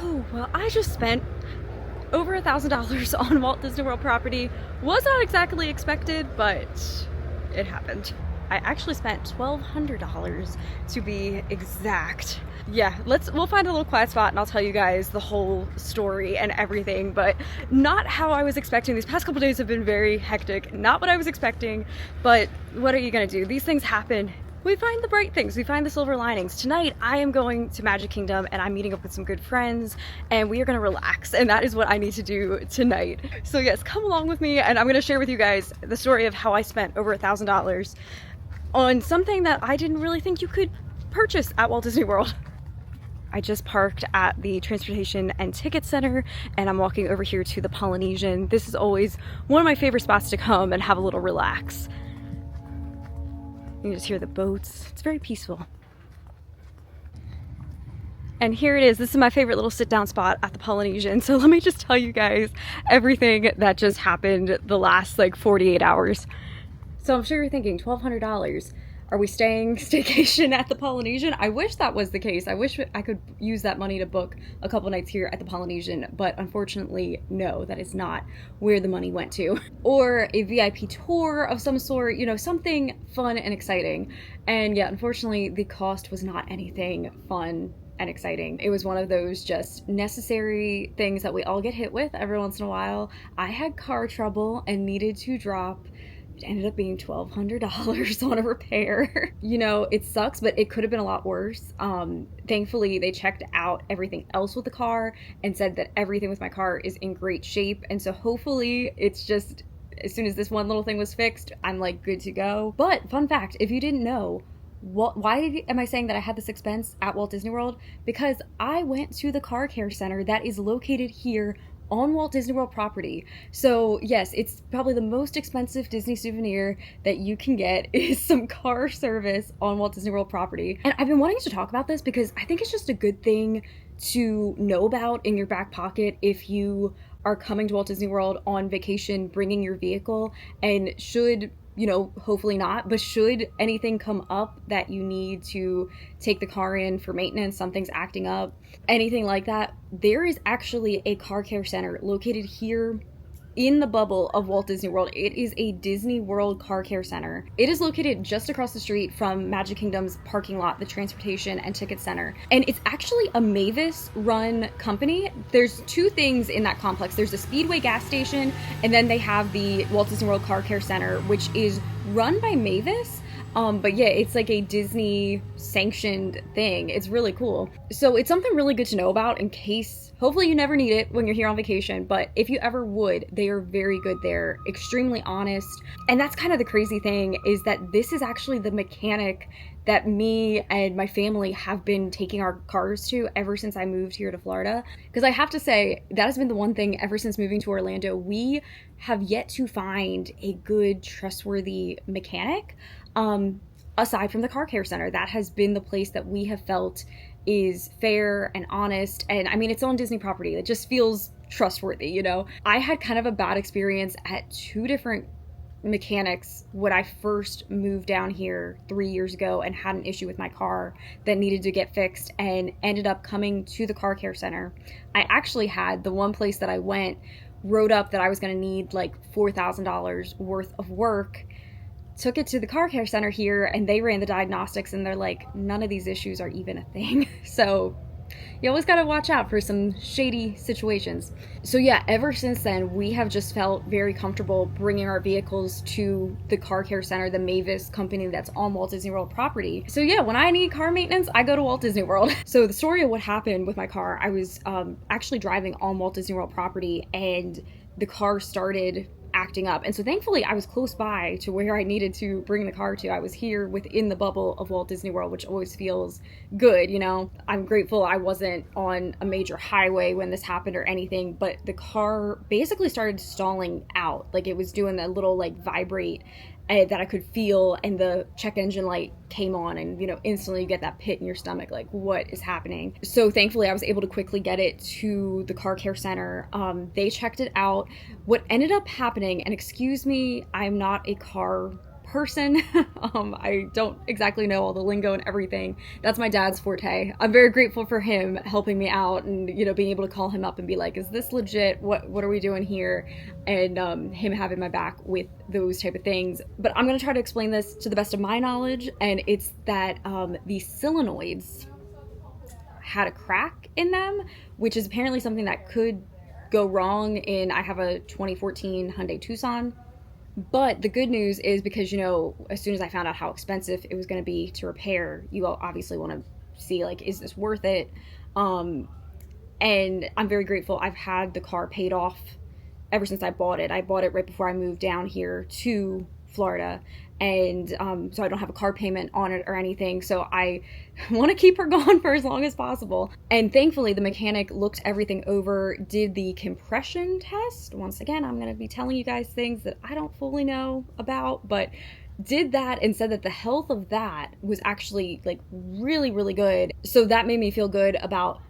Oh, well, I just spent over $1,000 on Walt Disney World property. Was not exactly expected, but it happened. I actually spent $1,200 to be exact. Yeah, we'll find a little quiet spot and I'll tell you guys the whole story and everything, but not how I was expecting. These past couple days have been very hectic, not what I was expecting, but what are you gonna do? These things happen. We find the bright things, we find the silver linings. Tonight, I am going to Magic Kingdom and I'm meeting up with some good friends and we are gonna relax, and that is what I need to do tonight. So yes, come along with me and I'm gonna share with you guys the story of how I spent over $1,000 on something that I didn't really think you could purchase at Walt Disney World. I just parked at the Transportation and Ticket Center and I'm walking over here to the Polynesian. This is always one of my favorite spots to come and have a little relax. You can just hear the boats. It's very peaceful. And here it is. This is my favorite little sit down spot at the Polynesian. So let me just tell you guys everything that just happened the last like 48 hours. So I'm sure you're thinking, $1,200. Are we staying staycation at the Polynesian? I wish that was the case. I wish I could use that money to book a couple nights here at the Polynesian, but unfortunately, no, that is not where the money went to. Or a VIP tour of some sort, you know, something fun and exciting. And yeah, unfortunately, the cost was not anything fun and exciting. It was one of those just necessary things that we all get hit with every once in a while. I had car trouble and needed to drop. It ended up being $1,200 on a repair. You know, it sucks, but it could have been a lot worse. Thankfully, they checked out everything else with the car and said that everything with my car is in great shape. And so hopefully it's just, as soon as this one little thing was fixed, I'm like good to go. But fun fact, if you didn't know, why am I saying that I had this expense at Walt Disney World? Because I went to the car care center that is located here on Walt Disney World property. So yes, it's probably the most expensive Disney souvenir that you can get is some car service on Walt Disney World property. And I've been wanting to talk about this because I think it's just a good thing to know about in your back pocket if you are coming to Walt Disney World on vacation, bringing your vehicle, and should, you know, hopefully not, but should anything come up that you need to take the car in for maintenance, something's acting up, anything like that, there is actually a car care center located here in the bubble of Walt Disney World. It is a Disney World car care center. It is located just across the street from Magic Kingdom's parking lot, the Transportation and Ticket Center. And it's actually a Mavis run company. There's two things in that complex. There's a Speedway gas station, and then they have the Walt Disney World car care center, which is run by Mavis. But yeah, it's like a Disney sanctioned thing. It's really cool. So it's something really good to know about in case, hopefully you never need it when you're here on vacation, but if you ever would, they are very good there, extremely honest. And that's kind of the crazy thing, is that this is actually the mechanic that me and my family have been taking our cars to ever since I moved here to Florida. Because I have to say, that has been the one thing ever since moving to Orlando. We have yet to find a good, trustworthy mechanic. Aside from the car care center, that has been the place that we have felt is fair and honest. And I mean, it's on Disney property. It just feels trustworthy, you know? I had kind of a bad experience at two different mechanics when I first moved down here 3 years ago and had an issue with my car that needed to get fixed and ended up coming to the car care center. I actually had the one place that I wrote up that I was going to need like $4,000 worth of work. Took it to the car care center here and they ran the diagnostics and they're like, none of these issues are even a thing. So you always got to watch out for some shady situations. So yeah, ever since then, we have just felt very comfortable bringing our vehicles to the car care center, the Mavis company that's on Walt Disney World property. So yeah, when I need car maintenance, I go to Walt Disney World. So the story of what happened with my car, I was actually driving on Walt Disney World property and the car started acting up. And so thankfully I was close by to where I needed to bring the car to. I was here within the bubble of Walt Disney World, which always feels good, you know. I'm grateful I wasn't on a major highway when this happened or anything, but the car basically started stalling out. Like it was doing that little like vibrate that I could feel, and the check engine light came on, and you know, instantly you get that pit in your stomach, like what is happening? So thankfully I was able to quickly get it to the car care center. They checked it out. What ended up happening, and excuse me, I'm not a car person. I don't exactly know all the lingo and everything. That's my dad's forte. I'm very grateful for him helping me out and, you know, being able to call him up and be like, is this legit? What are we doing here? And him having my back with those type of things. But I'm gonna try to explain this to the best of my knowledge, and it's that the solenoids had a crack in them, which is apparently something that could go wrong I have a 2014 Hyundai Tucson. But the good news is, because, you know, as soon as I found out how expensive it was going to be to repair, you obviously want to see, like, is this worth it? And I'm very grateful. I've had the car paid off ever since I bought it. I bought it right before I moved down here to Florida, and so I don't have a car payment on it or anything, so I want to keep her going for as long as possible. And thankfully the mechanic looked everything over, did the compression test. Once again, I'm going to be telling you guys things that I don't fully know about, but did that and said that the health of that was actually like really, really good. So that made me feel good about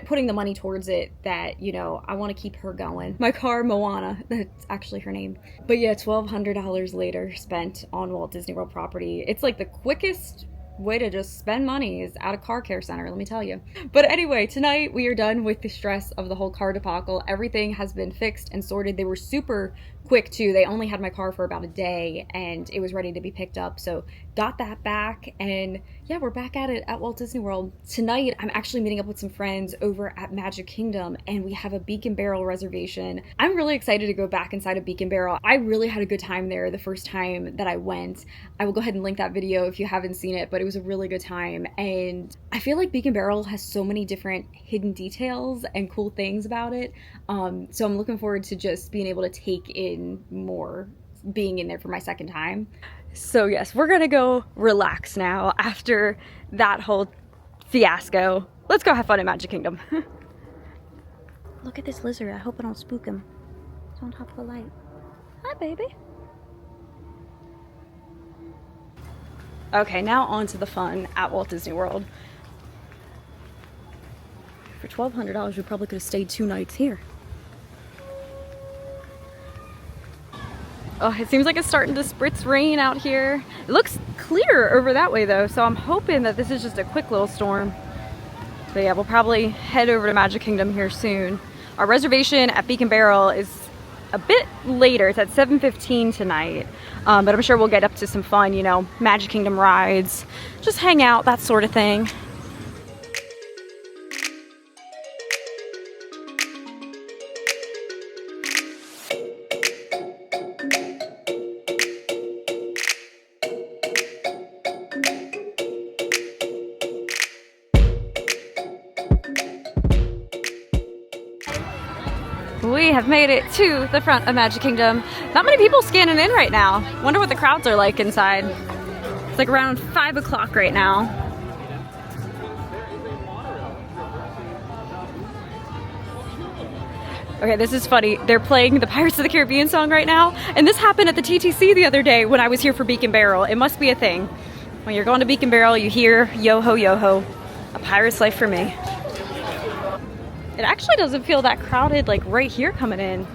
putting the money towards it, that, you know, I want to keep her going. My car, Moana, that's actually her name. But yeah, $1,200 later spent on Walt Disney World property. It's like the quickest way to just spend money is at a car care center, let me tell you. But anyway, tonight we are done with the stress of the whole car debacle. Everything has been fixed and sorted. They were super quick too. They only had my car for about a day and it was ready to be picked up, so got that back, and yeah, we're back at it at Walt Disney World. Tonight I'm actually meeting up with some friends over at Magic Kingdom, and we have a Beak and Barrel reservation. I'm really excited to go back inside of Beak and Barrel. I really had a good time there the first time that I went. I will go ahead and link that video if you haven't seen it, but it was a really good time, and I feel like Beak and Barrel has so many different hidden details and cool things about it, so I'm looking forward to just being able to take in more, being in there for my second time. So yes, we're gonna go relax now after that whole fiasco. Let's go have fun at Magic Kingdom. Look at this lizard. I hope I don't spook him. It's on top of the light. Hi, baby. Okay, now on to the fun at Walt Disney World. For $1,200, we probably could have stayed 2 nights here. Oh, it seems like it's starting to spritz rain out here. It looks clear over that way though, so I'm hoping that this is just a quick little storm. But yeah, we'll probably head over to Magic Kingdom here soon. Our reservation at Beak and Barrel is a bit later. It's at 7:15 tonight, but I'm sure we'll get up to some fun, you know, Magic Kingdom rides, just hang out, that sort of thing. We have made it to the front of Magic Kingdom. Not many people scanning in right now. Wonder what the crowds are like inside. It's like around 5 o'clock right now. Okay, this is funny. They're playing the Pirates of the Caribbean song right now, and this happened at the TTC the other day when I was here for Beak and Barrel. It must be a thing. When you're going to Beak and Barrel, you hear yo ho, a pirate's life for me. It actually doesn't feel that crowded like right here coming in.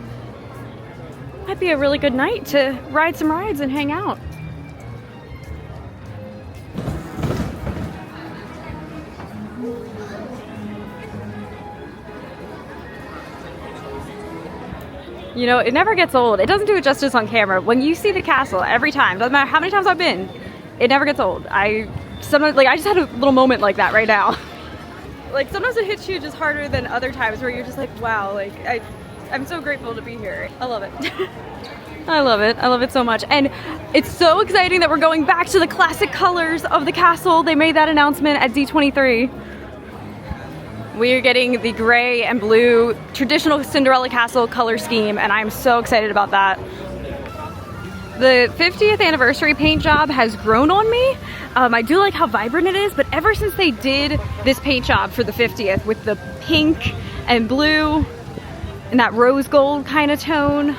Might be a really good night to ride some rides and hang out. You know, it never gets old. It doesn't do it justice on camera. When you see the castle every time, doesn't matter how many times I've been, it never gets old. Sometimes, like, I just had a little moment like that right now. Like, sometimes it hits you just harder than other times where you're just like, wow, like, I'm so grateful to be here. I love it. I love it. I love it so much. And it's so exciting that we're going back to the classic colors of the castle. They made that announcement at D23. We are getting the gray and blue traditional Cinderella Castle color scheme, and I'm so excited about that. The 50th anniversary paint job has grown on me. I do like how vibrant it is, but ever since they did this paint job for the 50th with the pink and blue and that rose gold kind of tone,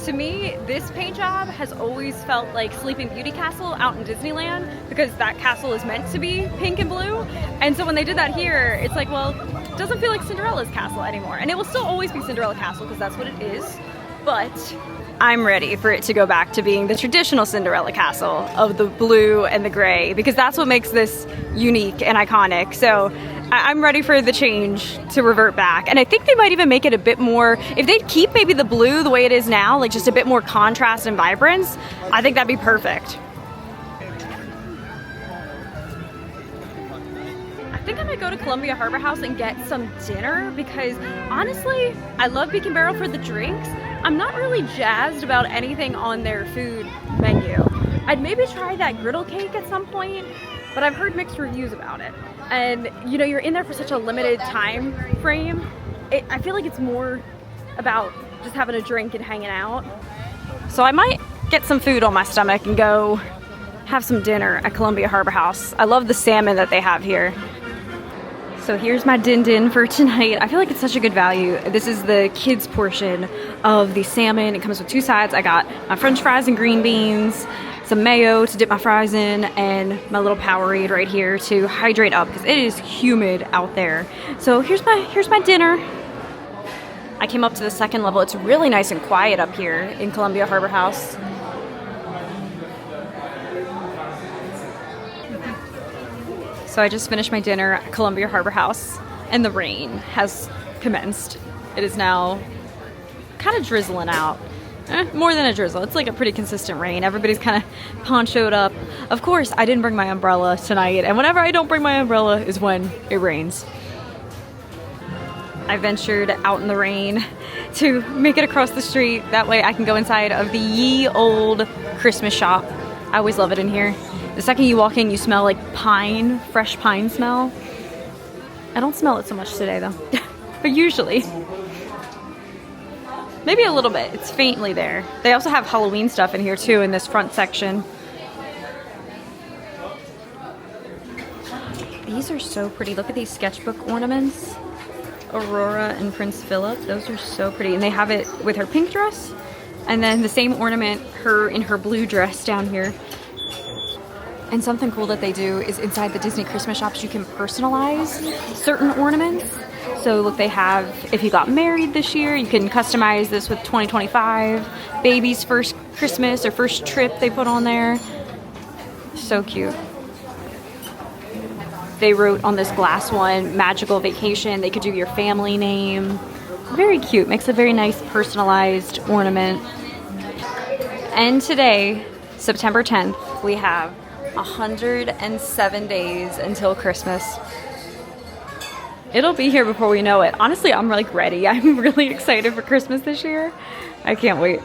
to me, this paint job has always felt like Sleeping Beauty Castle out in Disneyland, because that castle is meant to be pink and blue. And so when they did that here, it's like, well, it doesn't feel like Cinderella's castle anymore. And it will still always be Cinderella Castle because that's what it is. But I'm ready for it to go back to being the traditional Cinderella castle of the blue and the gray, because that's what makes this unique and iconic. So I'm ready for the change to revert back. And I think they might even make it a bit more, if they keep maybe the blue the way it is now, like just a bit more contrast and vibrance, I think that'd be perfect. I think I might go to Columbia Harbor House and get some dinner, because honestly, I love Beak and Barrel for the drinks. I'm not really jazzed about anything on their food menu. I'd maybe try that griddle cake at some point, but I've heard mixed reviews about it. And you know, you're in there for such a limited time frame. I feel like it's more about just having a drink and hanging out. So I might get some food on my stomach and go have some dinner at Columbia Harbor House. I love the salmon that they have here. So here's my din-din for tonight. I feel like it's such a good value. This is the kids portion of the salmon. It comes with two sides. I got my french fries and green beans, some mayo to dip my fries in, and my little Powerade right here to hydrate up because it is humid out there. So here's my dinner. I came up to the second level. It's really nice and quiet up here in Columbia Harbor House. So I just finished my dinner at Columbia Harbor House and the rain has commenced. It is now kind of drizzling out. More than a drizzle. It's like a pretty consistent rain. Everybody's kind of ponchoed up. Of course, I didn't bring my umbrella tonight, and whenever I don't bring my umbrella is when it rains. I ventured out in the rain to make it across the street. That way I can go inside of the ye old Christmas shop. I always love it in here. The second you walk in, you smell like pine, fresh pine smell. I don't smell it so much today though, but usually. Maybe a little bit, it's faintly there. They also have Halloween stuff in here too in this front section. These are so pretty. Look at these sketchbook ornaments. Aurora and Prince Philip, those are so pretty. And they have it with her pink dress, and then the same ornament, her in her blue dress down here. And something cool that they do is inside the Disney Christmas shops, you can personalize certain ornaments. So look, they have, if you got married this year, you can customize this with 2025, baby's first Christmas or first trip they put on there. So cute. They wrote on this glass one, magical vacation. They could do your family name. Very cute, makes a very nice personalized ornament. And today, September 10th, we have 107 days until Christmas. It'll be here before we know it. Honestly, I'm like ready. I'm really excited for Christmas this year. I can't wait.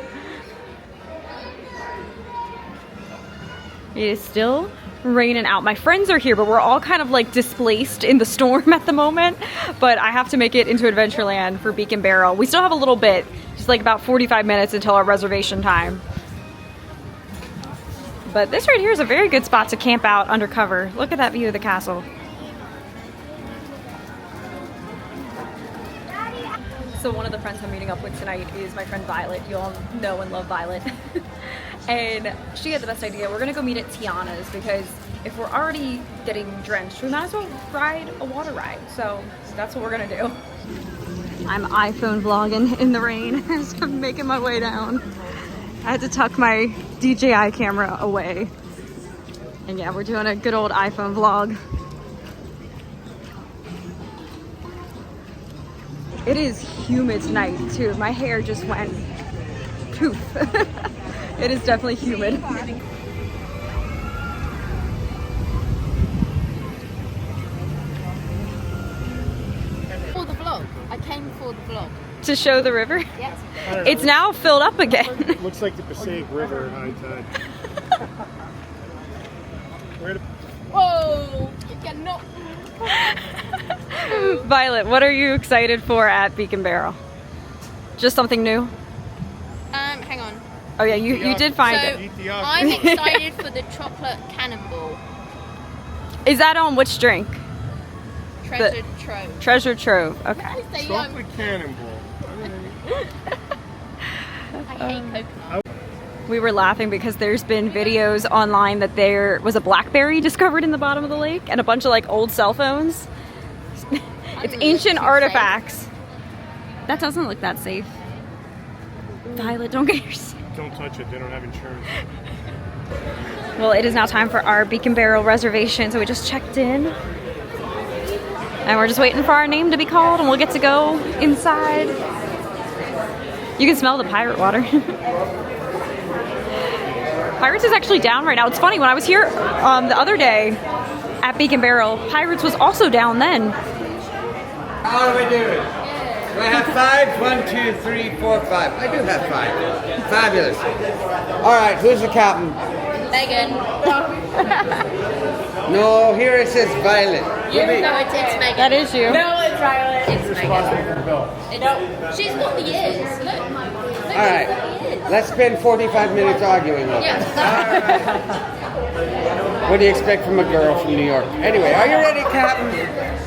It is still raining out. My friends are here, but we're all kind of like displaced in the storm at the moment. But I have to make it into Adventureland for Beak and Barrel. We still have a little bit, just like about 45 minutes until our reservation time. But this right here is a very good spot to camp out undercover. Look at that view of the castle. So one of the friends I'm meeting up with tonight is my friend Violet. You all know and love Violet. And she had the best idea. We're gonna go meet at Tiana's because if we're already getting drenched, we might as well ride a water ride. So that's what we're gonna do. I'm iPhone vlogging in the rain as I'm making my way down. I had to tuck my DJI camera away. And yeah, we're doing a good old iPhone vlog. It is humid tonight too. My hair just went poof. It is definitely humid. For the vlog. I came for the vlog. To show the river? Yes. It's now filled up again. Looks like the Passaic River at high tide. Whoa! You cannot. Violet, what are you excited for at Beak and Barrel? Just something new? Hang on. Oh yeah, you did find So, it. I'm excited for the chocolate cannonball. Is that on which drink? Treasure Trove. Treasure Trove, okay. I say, Chocolate cannonball. I hate coconut. We were laughing because there's been videos online that there was a blackberry discovered in the bottom of the lake and a bunch of like old cell phones. It's ancient artifacts. That doesn't look that safe. Violet, don't get your seat. Don't touch it. They don't have insurance. Well, it is now time for our Beak and Barrel reservation, so we just checked in. And we're just waiting for our name to be called, and we'll get to go inside. You can smell the pirate water. Pirates is actually down right now. It's funny, when I was here the other day at Beak and Barrel, Pirates was also down then. How are we doing? Do I have 5? 1, 2, 3, 4, 5. I do have 5. Fabulous. All right, who's the captain? Megan. No, here it says Violet. No, it's Megan. That is you. No, it's Violet. It's Megan. No, she's got the ears. Look. All right, let's spend 45 minutes arguing over it. What do you expect from a girl from New York? Anyway, are you ready, Captain?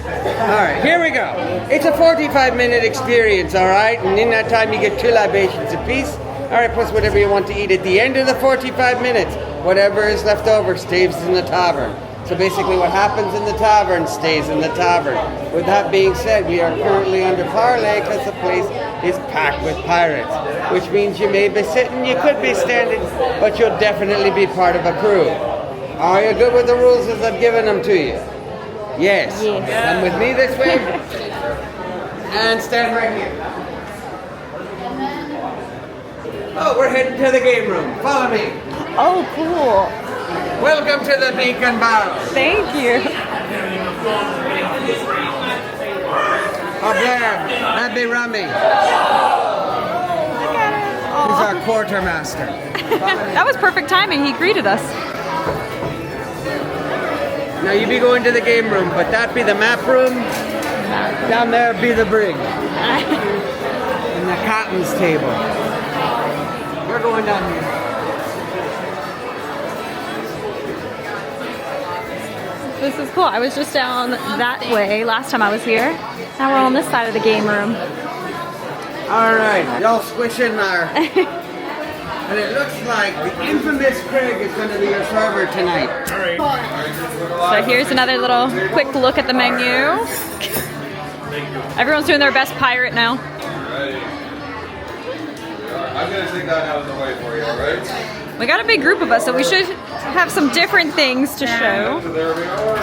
All right, here we go. It's a 45-minute experience, all right? And in that time, you get 2 libations apiece. All right, plus whatever you want to eat at the end of the 45 minutes. Whatever is left over stays in the tavern. So basically what happens in the tavern stays in the tavern. With that being said, we are currently under parlay because the place is packed with pirates. Which means you may be sitting, you could be standing, but you'll definitely be part of a crew. Are you good with the rules as I've given them to you? Yes. Come with me this way. And stand right here. Oh, we're heading to the game room. Follow me. Oh, cool. Welcome to the Beak and Barrel. Thank you. Oh, Blair, that'd be Rummy. He's our quartermaster. That was perfect timing. He greeted us. Now you be going to the game room, but that be the map room. Down there be the brig. And the captain's table. We're going down here. This is cool. I was just down that way last time I was here. Now we're on this side of the game room. All right, y'all squish in there. And it looks like the infamous Craig is going to be your server tonight. All right. So here's another little quick look at the menu. Everyone's doing their best pirate now. I'm gonna take that out of the way for you, alright? We got a big group of us, so we should have some different things to show. So there we are.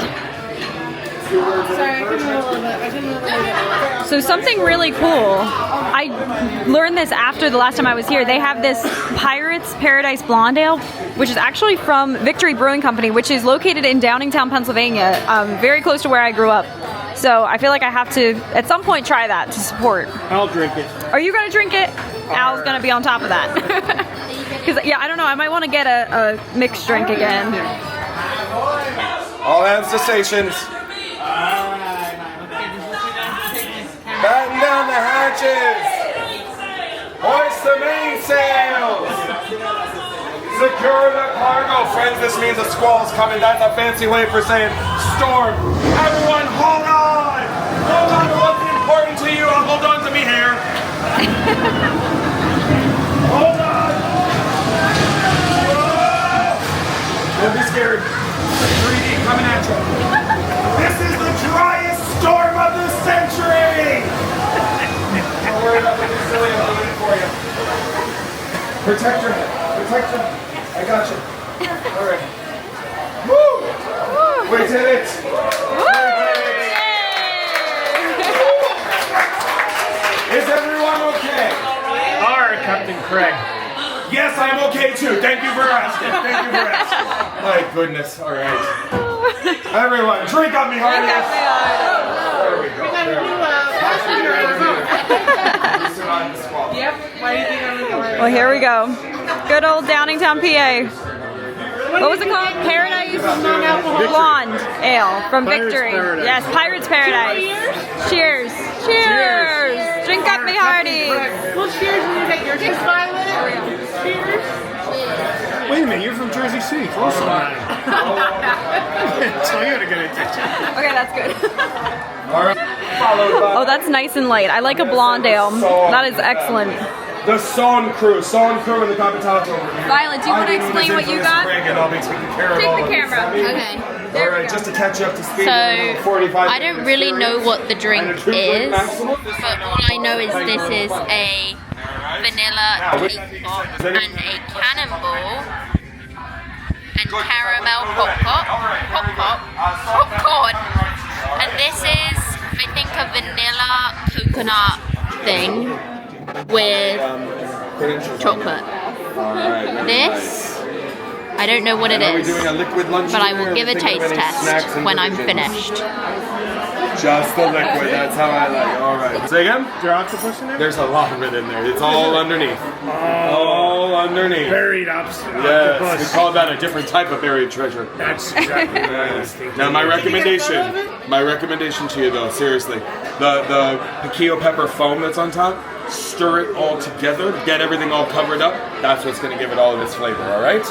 Sorry, I couldn't move a little bit. I couldn't move a little bit. So something really cool. I learned this after the last time I was here. They have this Pirates Paradise Blonde Ale, which is actually from Victory Brewing Company, which is located in Downingtown, Pennsylvania, very close to where I grew up. So I feel like I have to, at some point, try that to support. I'll drink it. Are you going to drink it? Al's going to be on top of that. Because, yeah, I don't know. I might want to get a mixed drink again. All hands to stations. Batten down the hatches. Hoist the mainsails. Secure the cargo. Friends, this means a squall's coming. That's a fancy way for saying storm. Everyone, hold on. Hold on to what's important to you. Hold on to me here. Hold on. Whoa. Don't be scared. 3D coming at you. This is the driest storm of the century. Don't worry about being silly. I'm doing it for you. Protect your head. Protect your head. I got you. All right. Woo! We did it. Is everyone okay? All right, Captain Craig. Yes, I'm okay too. Thank you for asking. Thank you for asking. My goodness. All right. Everyone, drink on me, Hardy. There we go. There we go. Sit on the squall. Yep. Why do you think I'm going? Well, here we go. Good old Downingtown, PA. What was it called? Paradise Blonde Ale from Pirates Victory. Paradise. Yes, Pirates Paradise. Cheers. Cheers. Drink up, me hearty. Well, cheers when you get your cheers, Violet. Cheers. Wait a minute, you're from Jersey City. Close enough. So you gotta get attention. Okay, that's good. All right. Followed by Oh, that's nice and light. I like a blonde ale. That is excellent. the Son crew and the Capitato. Violet, do you want to explain what you got? And I'll be taking care of Take all the of this. camera. Okay. All right, just to catch you up to speed. So, 45 I don't really know what the drink is, but all I know is this is a vanilla cake pop, and a cannonball, and caramel popcorn. And this is, I think, a vanilla coconut thing with chocolate. This, I don't know what it is, but I will give a taste test when I'm finished. Just the liquid, that's how I like it. Alright. Say again? Is there octopus in there? There's a lot of it in there. It's all underneath. All underneath. Buried Yes, octopus. we call that a different type of buried treasure. That's exactly what I was thinking. Now my recommendation to you though, seriously, the piquillo pepper foam that's on top, stir it all together, get everything all covered up. That's what's going to give it all of its flavor, alright?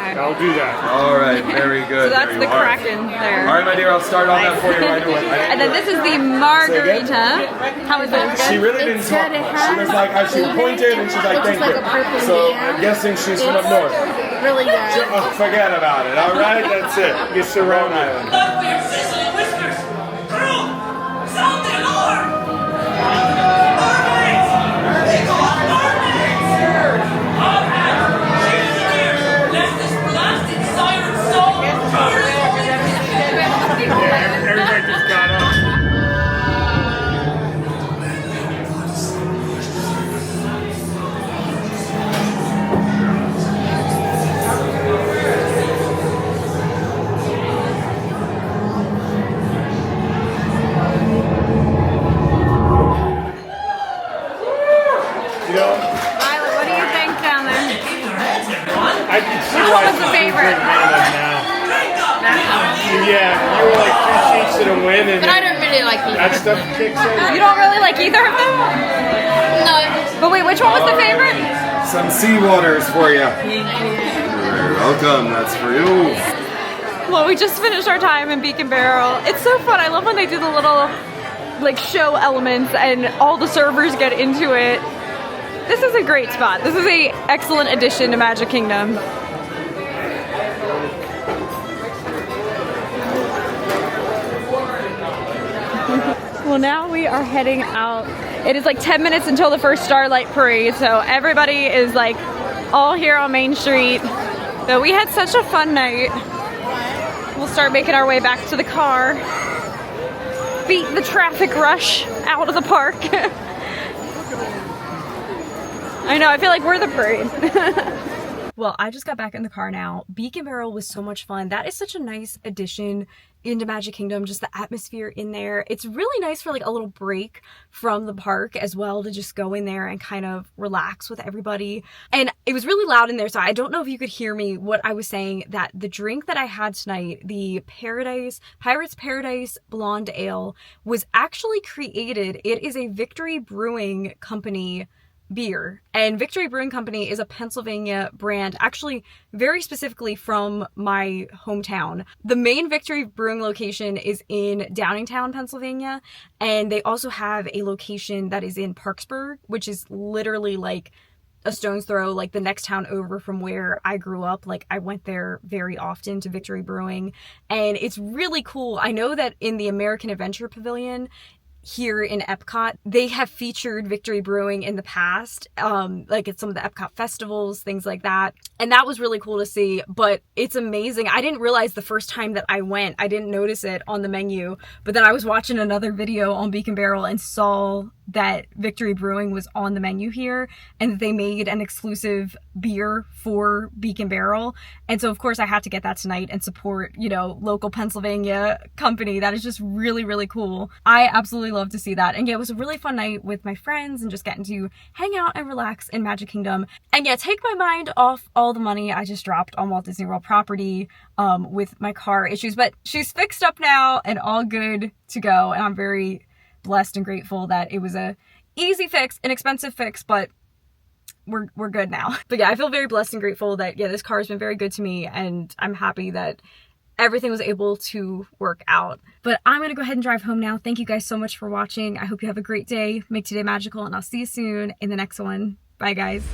I'll do that. Alright, very good. So that's the Kraken there. Alright, my dear, I'll start on that for you right away. And then this is the margarita. How is it? She really didn't talk much. She was like, she pointed and she's like, thank you. So I'm guessing she's from up north. Really good. Oh, forget about it, alright? That's it. You're surrounded. Look for your sizzling whiskers! Crew! Sound the alarm! Mermaids! They call us mermaids! Okay, chandelier! Let this blasted siren soul burn! Yeah, everybody just got up. You know, Violet, what do you think down there? I can see Which why one was the favorite? Yeah, you were like 2 sheets to the win, and But I don't really like that either. stuff kicks in. You don't really like either of them? No. But wait, which one was the favorite? Some sea waters for you. You're welcome, that's for you. Well, we just finished our time in Beak and Barrel. It's so fun. I love when they do the little like show elements and all the servers get into it. This is a great spot. This is a excellent addition to Magic Kingdom. Well, now we are heading out. It is like 10 minutes until the first Starlight Parade, so everybody is like all here on Main Street. But we had such a fun night. We'll start making our way back to the car. Beat the traffic rush out of the park. I know, I feel like we're the parade. Well, I just got back in the car now. Beak and Barrel was so much fun. That is such a nice addition into Magic Kingdom, just the atmosphere in there. It's really nice for like a little break from the park as well, to just go in there and kind of relax with everybody. And it was really loud in there, so I don't know if you could hear me what I was saying, that the drink that I had tonight, the Pirates Paradise Blonde Ale, was actually created. It is a Victory Brewing Company beer, and Victory Brewing Company is a Pennsylvania brand, actually very specifically from my hometown. The main Victory Brewing location is in Downingtown, Pennsylvania, and they also have a location that is in Parksburg, which is literally like a stone's throw, like the next town over from where I grew up. Like I went there very often to Victory Brewing, and it's really cool. I know that in the American Adventure Pavilion here in Epcot, they have featured Victory Brewing in the past, like at some of the Epcot festivals, things like that. And that was really cool to see, but it's amazing. I didn't realize the first time that I went, I didn't notice it on the menu, but then I was watching another video on Beak and Barrel and saw that Victory Brewing was on the menu here, and that they made an exclusive beer for Beak and Barrel. And so of course I had to get that tonight and support, you know, local Pennsylvania company. That is just really, really cool. I absolutely love to see that. And yeah, it was a really fun night with my friends and just getting to hang out and relax in Magic Kingdom. And yeah, take my mind off all the money I just dropped on Walt Disney World property with my car issues. But she's fixed up now and all good to go. And I'm very blessed and grateful that it was a easy fix, an expensive fix, but we're good now. But yeah, I feel very blessed and grateful that, yeah, this car has been very good to me, and I'm happy that everything was able to work out. But I'm gonna go ahead and drive home now. Thank you guys so much for watching. I hope you have a great day. Make today magical, and I'll see you soon in the next one. Bye, guys.